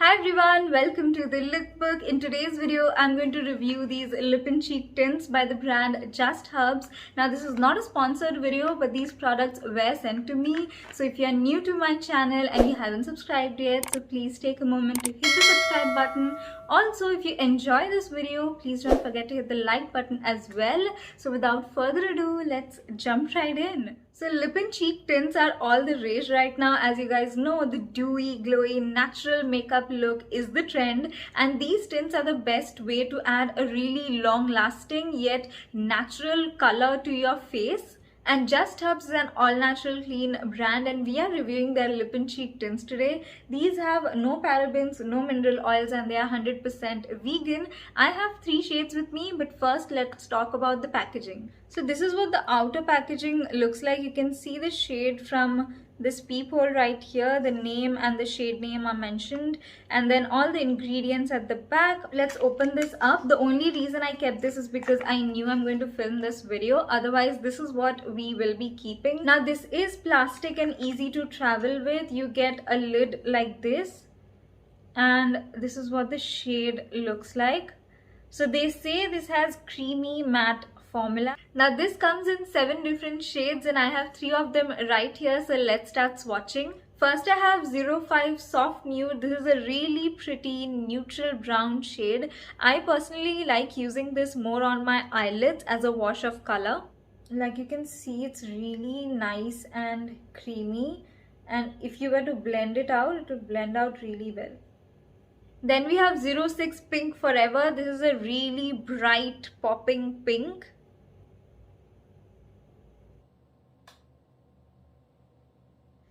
Hi everyone, welcome to the Lip Book. In today's video, I'm going to review these lip and cheek tints by the brand Just Herbs. Now this is not a sponsored video, but these products were sent to me. So if you are new to my channel and you haven't subscribed yet, so please take a moment to hit the subscribe button. Also, if you enjoy this video, please don't forget to hit the like button as well. So without further ado, let's jump right in. So lip and cheek tints are all the rage right now. As you guys know, the dewy, glowy, natural makeup look is the trend, and these tints are the best way to add a really long-lasting yet natural color to your face. And Just Herbs is an all-natural clean brand, and we are reviewing their lip and cheek tints today. These have no parabens, no mineral oils, and they are 100% vegan. I have 3 shades with me, but first let's talk about the packaging. So this is what the outer packaging looks like. You can see the shade from this peephole right here. The name and the shade name are mentioned, and then all the ingredients at the back. Let's open this up. The only reason I kept this is because I knew I'm going to film this video. Otherwise, this is what we will be keeping. Now this is plastic and easy to travel with. You get a lid like this, and this is what the shade looks like. So they say this has creamy matte formula. Now this comes in 7 different shades, and I have 3 of them right here. So let's start swatching. First I have 05 Soft Nude. This is a really pretty neutral brown shade. I personally like using this more on my eyelids as a wash of color. Like you can see, it's really nice and creamy, and if you were to blend it out, it would blend out really well. Then we have 06 Pink Forever. This is a really bright popping pink.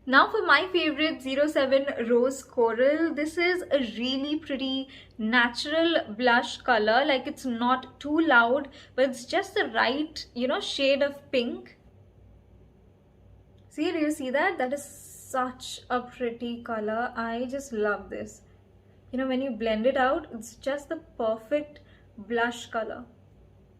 Now for my favorite 07 Rose Coral. This is a really pretty natural blush color. Like, it's not too loud, but it's just the right, shade of pink. See, do you see that? That is such a pretty color. I just love this. When you blend it out, it's just the perfect blush color.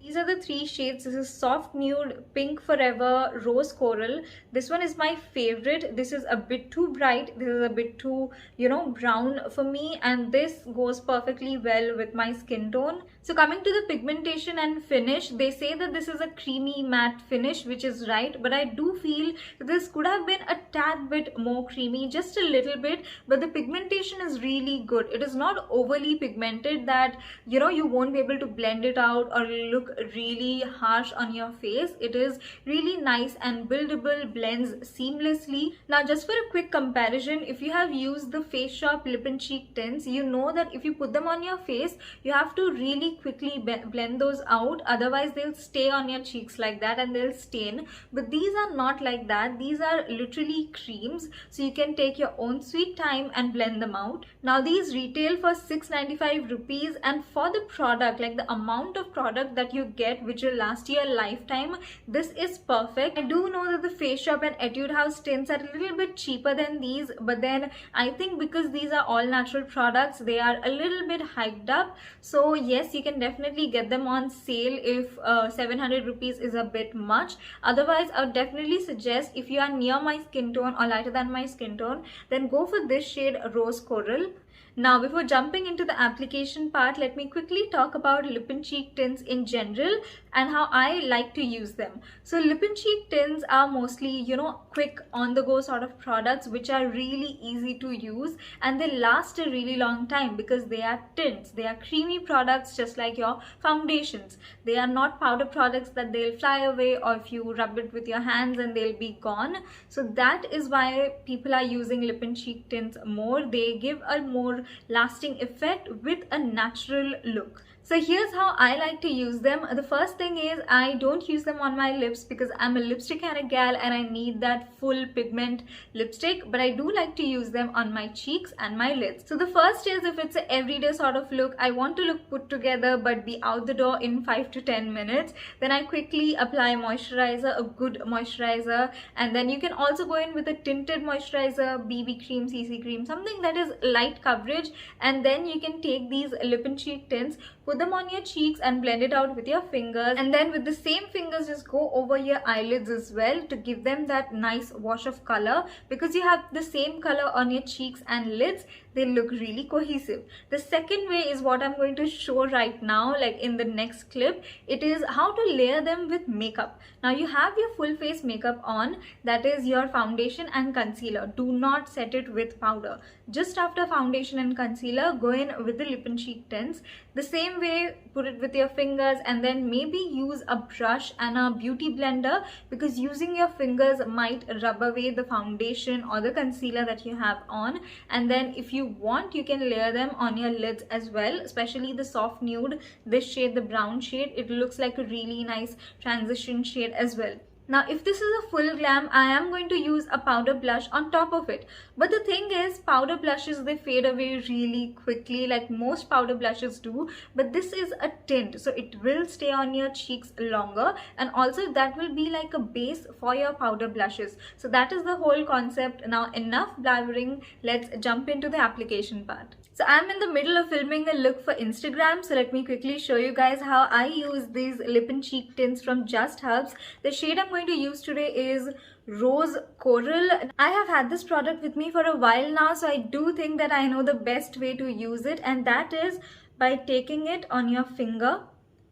These are the 3 shades. This is Soft Nude, Pink Forever, Rose Coral. This one is my favorite. This is a bit too bright. This is a bit too, brown for me. And this goes perfectly well with my skin tone. So coming to the pigmentation and finish, they say that this is a creamy matte finish, which is right. But I do feel that this could have been a tad bit more creamy, just a little bit. But the pigmentation is really good. It is not overly pigmented that, you won't be able to blend it out or look really harsh on your face. It is really nice and buildable, blends seamlessly. Now just for a quick comparison, if you have used the Face Shop lip and cheek tints, you know that if you put them on your face, you have to really quickly blend those out. Otherwise they'll stay on your cheeks like that and they'll stain. But these are not like that. These are literally creams, so you can take your own sweet time and blend them out. Now these retail for 695 rupees, and for the product, like the amount of product that you get, which will last you a lifetime, this is perfect. I do know that the Face Shop and Etude House tints are a little bit cheaper than these, but then I think because these are all natural products, they are a little bit hyped up. So yes, you can definitely get them on sale if 700 rupees is a bit much. Otherwise, I would definitely suggest, if you are near my skin tone or lighter than my skin tone, then go for this shade Rose Coral. Now before jumping into the application part, let me quickly talk about lip and cheek tints in general and how I like to use them. So lip and cheek tints are mostly, quick on the go sort of products which are really easy to use, and they last a really long time because they are tints. They are creamy products just like your foundations. They are not powder products that they'll fly away, or if you rub it with your hands and they'll be gone. So that is why people are using lip and cheek tints more. They give a more lasting effect with a natural look. So here's how I like to use them. The first thing is, I don't use them on my lips because I'm a lipstick kind of gal and I need that full pigment lipstick, but I do like to use them on my cheeks and my lids. So the first is, if it's an everyday sort of look, I want to look put together but be out the door in 5 to 10 minutes, then I quickly apply moisturizer, a good moisturizer, and then you can also go in with a tinted moisturizer, BB cream, CC cream, something that is light coverage, and then you can take these lip and cheek tints, put them on your cheeks and blend it out with your fingers, and then with the same fingers just go over your eyelids as well to give them that nice wash of color. Because you have the same color on your cheeks and lids, they look really cohesive. The second way is what I'm going to show right now, like in the next clip. It is how to layer them with makeup. Now you have your full face makeup on, that is your foundation and concealer. Do not set it with powder. Just after foundation and concealer, go in with the Lip and Cheek Tints. The same way, put it with your fingers and then maybe use a brush and a beauty blender, because using your fingers might rub away the foundation or the concealer that you have on. And then if you want, you can layer them on your lids as well, especially the soft nude, this shade, the brown shade. It looks like a really nice transition shade as well. Now if this is a full glam, I am going to use a powder blush on top of it. But the thing is, powder blushes, they fade away really quickly, like most powder blushes do. But this is a tint, so it will stay on your cheeks longer, and also that will be like a base for your powder blushes. So that is the whole concept. Now enough blabbering, let's jump into the application part. So I'm in the middle of filming a look for Instagram, so let me quickly show you guys how I use these Lip and Cheek Tints from Just Herbs. The shade I'm going to use today is Rose Coral. I have had this product with me for a while now, so I do think that I know the best way to use it, and that is by taking it on your finger,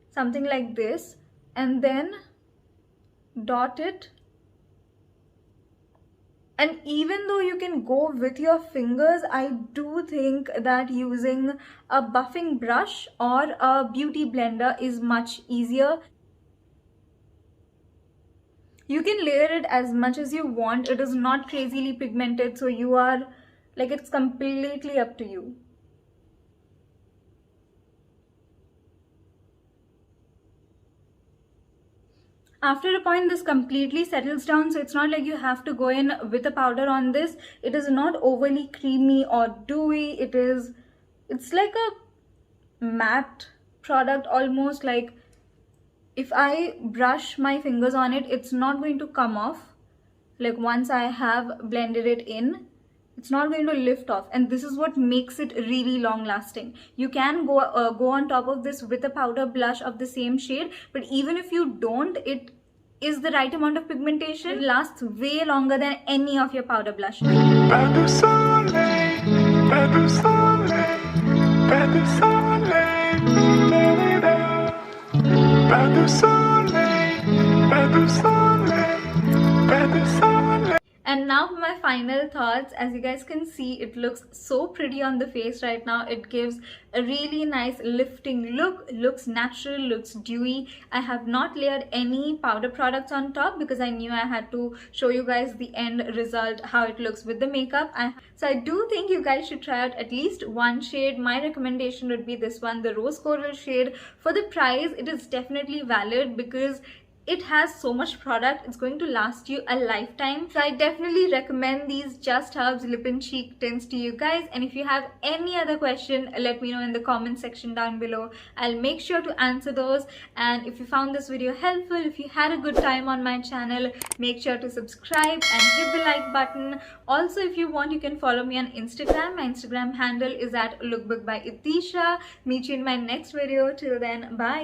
something like this, and then dot it. And even though you can go with your fingers, I do think that using a buffing brush or a beauty blender is much easier. You can layer it as much as you want. It is not crazily pigmented, so you are like, it's completely up to you. After a point, this completely settles down, so it's not like you have to go in with a powder on this. It is not overly creamy or dewy. It's like a matte product almost. Like if I brush my fingers on it, it's not going to come off. Like once I have blended it in, it's not going to lift off, and this is what makes it really long lasting. You can go on top of this with a powder blush of the same shade, but even if you don't, it is the right amount of pigmentation. It lasts way longer than any of your powder blushes. And now for my final thoughts. As you guys can see, it looks so pretty on the face right now. It gives a really nice lifting look, looks natural, looks dewy. I have not layered any powder products on top because I knew I had to show you guys the end result, how it looks with the makeup. So I do think you guys should try out at least one shade. My recommendation would be this one, the Rose Coral shade. For the price, it is definitely valid because it has so much product. It's going to last you a lifetime. So I definitely recommend these Just Herbs Lip and Cheek Tints to you guys. And if you have any other question, let me know in the comment section down below. I'll make sure to answer those. And if you found this video helpful, if you had a good time on my channel, make sure to subscribe and hit the like button. Also, if you want, you can follow me on Instagram. My Instagram handle is at lookbook by Itishaa. Meet you in my next video. Till then, bye.